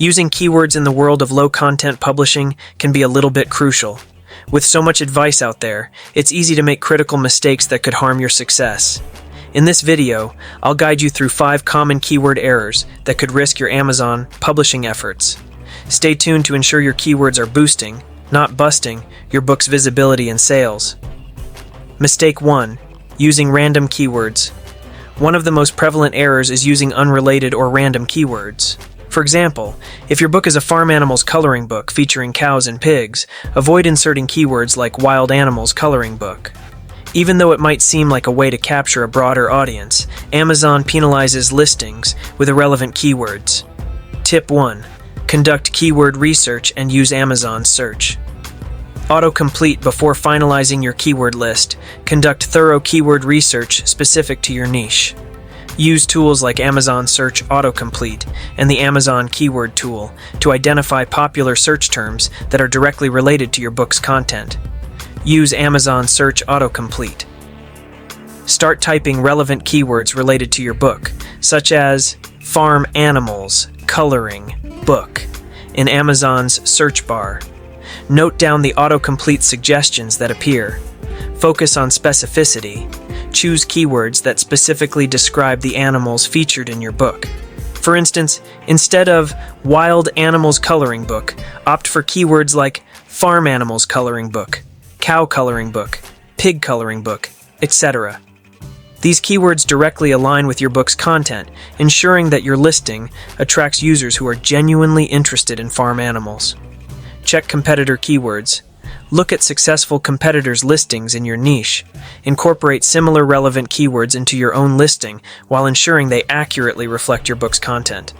Using keywords in the world of low-content publishing can be a little bit crucial. With so much advice out there, it's easy to make critical mistakes that could harm your success. In this video, I'll guide you through 5 common keyword errors that could risk your Amazon publishing efforts. Stay tuned to ensure your keywords are boosting, not busting, your book's visibility and sales. Mistake 1. Using random keywords. One of the most prevalent errors is using unrelated or random keywords. For example, if your book is a farm animals coloring book featuring cows and pigs, avoid inserting keywords like wild animals coloring book. Even though it might seem like a way to capture a broader audience, Amazon penalizes listings with irrelevant keywords. Tip 1. Conduct keyword research and use Amazon search. Autocomplete before finalizing your keyword list. Conduct thorough keyword research specific to your niche. Use tools like Amazon Search Autocomplete and the Amazon Keyword Tool to identify popular search terms that are directly related to your book's content. Use Amazon Search Autocomplete. Start typing relevant keywords related to your book, such as farm animals, coloring, book, in Amazon's search bar. Note down the autocomplete suggestions that appear. Focus on specificity. Choose keywords that specifically describe the animals featured in your book. For instance, instead of wild animals coloring book, opt for keywords like farm animals coloring book, cow coloring book, pig coloring book, etc. These keywords directly align with your book's content, ensuring that your listing attracts users who are genuinely interested in farm animals. Check competitor keywords. Look at successful competitors' listings in your niche. Incorporate similar relevant keywords into your own listing while ensuring they accurately reflect your book's content.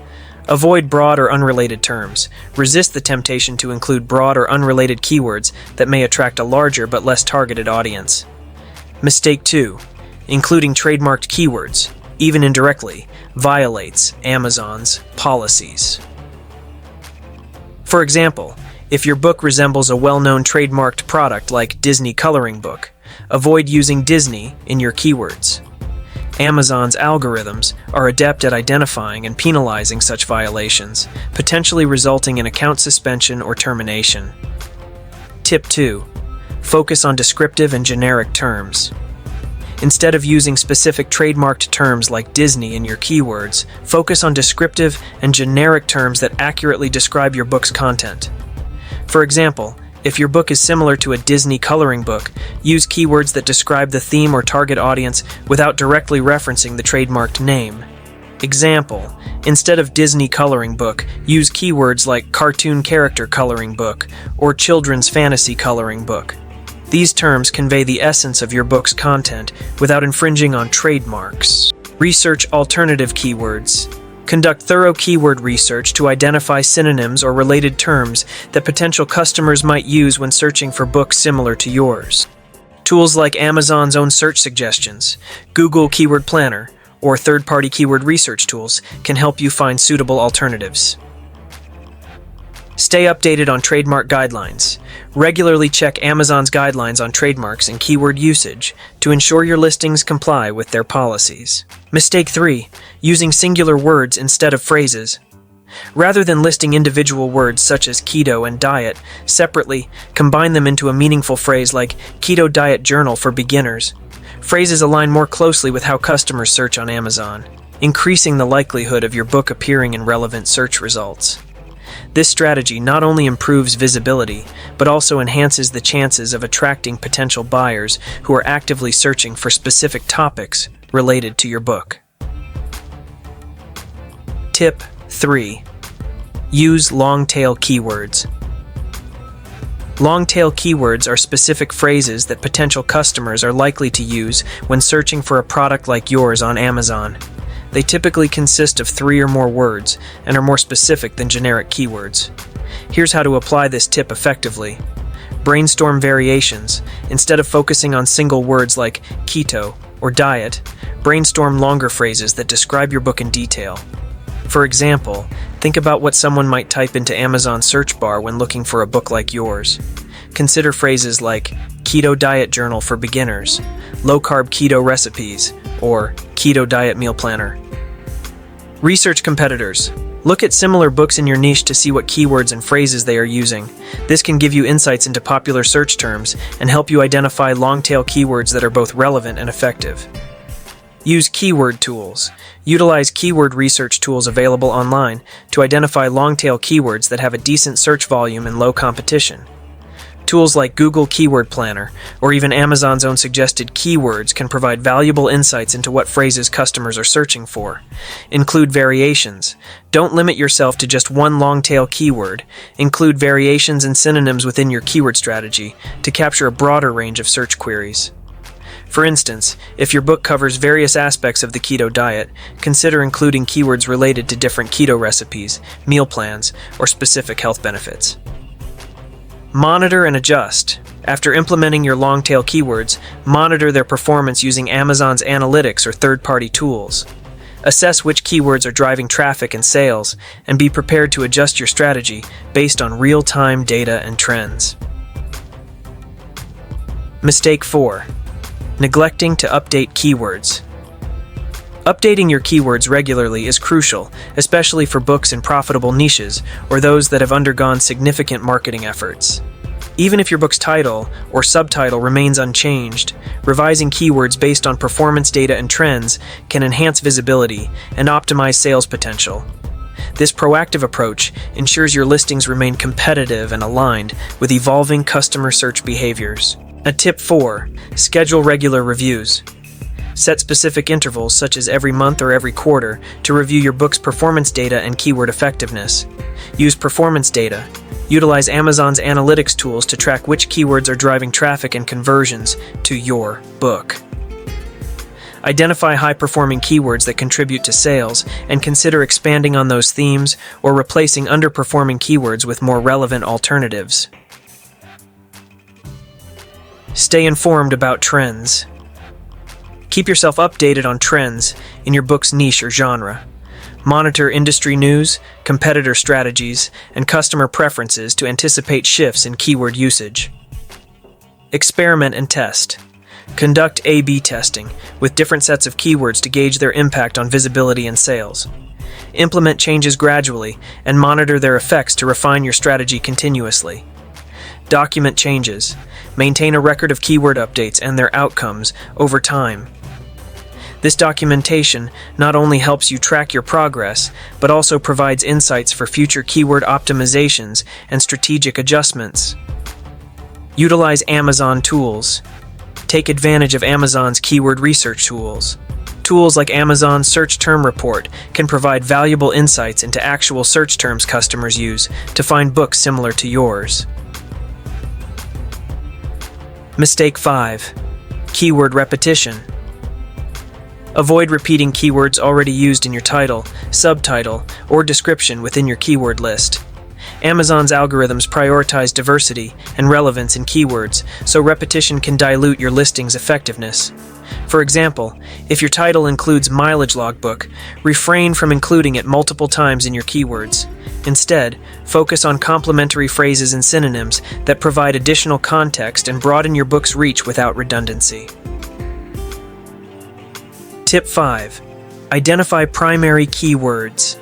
Avoid broad or unrelated terms. Resist the temptation to include broad or unrelated keywords that may attract a larger but less targeted audience. Mistake 2. Including trademarked keywords, even indirectly, violates Amazon's policies. For example, if your book resembles a well-known trademarked product like Disney coloring book, avoid using Disney in your keywords. Amazon's algorithms are adept at identifying and penalizing such violations, potentially resulting in account suspension or termination. Tip 2. Focus on descriptive and generic terms. Instead of using specific trademarked terms like Disney in your keywords, focus on descriptive and generic terms that accurately describe your book's content. For example, if your book is similar to a Disney coloring book, use keywords that describe the theme or target audience without directly referencing the trademarked name. Example, instead of Disney coloring book, use keywords like cartoon character coloring book or children's fantasy coloring book. These terms convey the essence of your book's content without infringing on trademarks. Research alternative keywords. Conduct thorough keyword research to identify synonyms or related terms that potential customers might use when searching for books similar to yours. Tools like Amazon's own search suggestions, Google Keyword Planner, or third-party keyword research tools can help you find suitable alternatives. Stay updated on trademark guidelines. Regularly check Amazon's guidelines on trademarks and keyword usage to ensure your listings comply with their policies. Mistake 3. Using singular words instead of phrases. Rather than listing individual words such as keto and diet separately, combine them into a meaningful phrase like Keto Diet Journal for Beginners. Phrases align more closely with how customers search on Amazon, increasing the likelihood of your book appearing in relevant search results. This strategy not only improves visibility, but also enhances the chances of attracting potential buyers who are actively searching for specific topics related to your book. Tip 3. Use long-tail keywords. Long-tail keywords are specific phrases that potential customers are likely to use when searching for a product like yours on Amazon. They typically consist of 3 or more words and are more specific than generic keywords. Here's how to apply this tip effectively. Brainstorm variations. Instead of focusing on single words like keto or diet, brainstorm longer phrases that describe your book in detail. For example, think about what someone might type into Amazon search bar when looking for a book like yours. Consider phrases like Keto Diet Journal for Beginners, Low Carb Keto Recipes, or Keto Diet Meal Planner. Research competitors. Look at similar books in your niche to see what keywords and phrases they are using. This can give you insights into popular search terms and help you identify long-tail keywords that are both relevant and effective. Use keyword tools. Utilize keyword research tools available online to identify long-tail keywords that have a decent search volume and low competition. Tools like Google Keyword Planner or even Amazon's own suggested keywords can provide valuable insights into what phrases customers are searching for. Include variations. Don't limit yourself to just one long-tail keyword. Include variations and synonyms within your keyword strategy to capture a broader range of search queries. For instance, if your book covers various aspects of the keto diet, consider including keywords related to different keto recipes, meal plans, or specific health benefits. Monitor and adjust. After implementing your long-tail keywords, monitor their performance using Amazon's analytics or third-party tools. Assess which keywords are driving traffic and sales, and be prepared to adjust your strategy based on real-time data and trends. Mistake 4. Neglecting to update keywords. Updating your keywords regularly is crucial, especially for books in profitable niches or those that have undergone significant marketing efforts. Even if your book's title or subtitle remains unchanged, revising keywords based on performance data and trends can enhance visibility and optimize sales potential. This proactive approach ensures your listings remain competitive and aligned with evolving customer search behaviors. Tip 4. Schedule regular reviews. Set specific intervals such as every month or every quarter to review your book's performance data and keyword effectiveness. Use performance data. Utilize Amazon's analytics tools to track which keywords are driving traffic and conversions to your book. Identify high-performing keywords that contribute to sales and consider expanding on those themes or replacing underperforming keywords with more relevant alternatives. Stay informed about trends. Keep yourself updated on trends in your book's niche or genre. Monitor industry news, competitor strategies, and customer preferences to anticipate shifts in keyword usage. Experiment and test. Conduct A/B testing with different sets of keywords to gauge their impact on visibility and sales. Implement changes gradually and monitor their effects to refine your strategy continuously. Document changes. Maintain a record of keyword updates and their outcomes over time. This documentation not only helps you track your progress, but also provides insights for future keyword optimizations and strategic adjustments. Utilize Amazon tools. Take advantage of Amazon's keyword research tools. Tools like Amazon Search Term Report can provide valuable insights into actual search terms customers use to find books similar to yours. Mistake 5. Keyword repetition. Avoid repeating keywords already used in your title, subtitle, or description within your keyword list. Amazon's algorithms prioritize diversity and relevance in keywords, so repetition can dilute your listing's effectiveness. For example, if your title includes mileage logbook, refrain from including it multiple times in your keywords. Instead, focus on complementary phrases and synonyms that provide additional context and broaden your book's reach without redundancy. Tip 5. Identify primary keywords.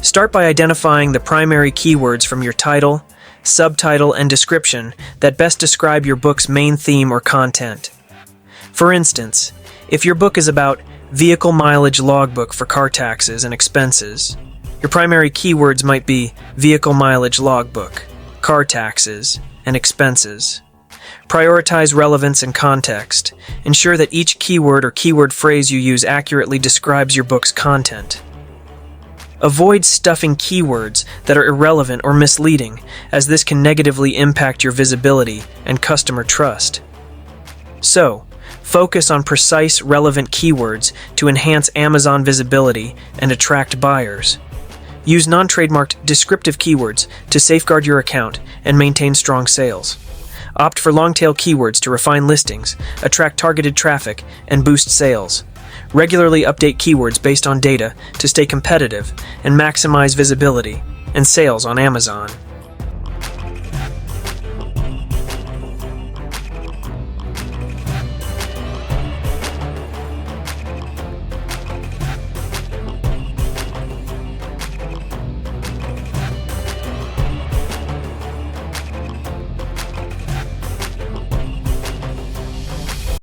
Start by identifying the primary keywords from your title, subtitle, and description that best describe your book's main theme or content. For instance, if your book is about vehicle mileage logbook for car taxes and expenses, your primary keywords might be vehicle mileage logbook, car taxes, and expenses. Prioritize relevance and context. Ensure that each keyword or keyword phrase you use accurately describes your book's content. Avoid stuffing keywords that are irrelevant or misleading, as this can negatively impact your visibility and customer trust. So, focus on precise, relevant keywords to enhance Amazon visibility and attract buyers. Use non-trademarked descriptive keywords to safeguard your account and maintain strong sales. Opt for long-tail keywords to refine listings, attract targeted traffic, and boost sales. Regularly update keywords based on data to stay competitive and maximize visibility and sales on Amazon.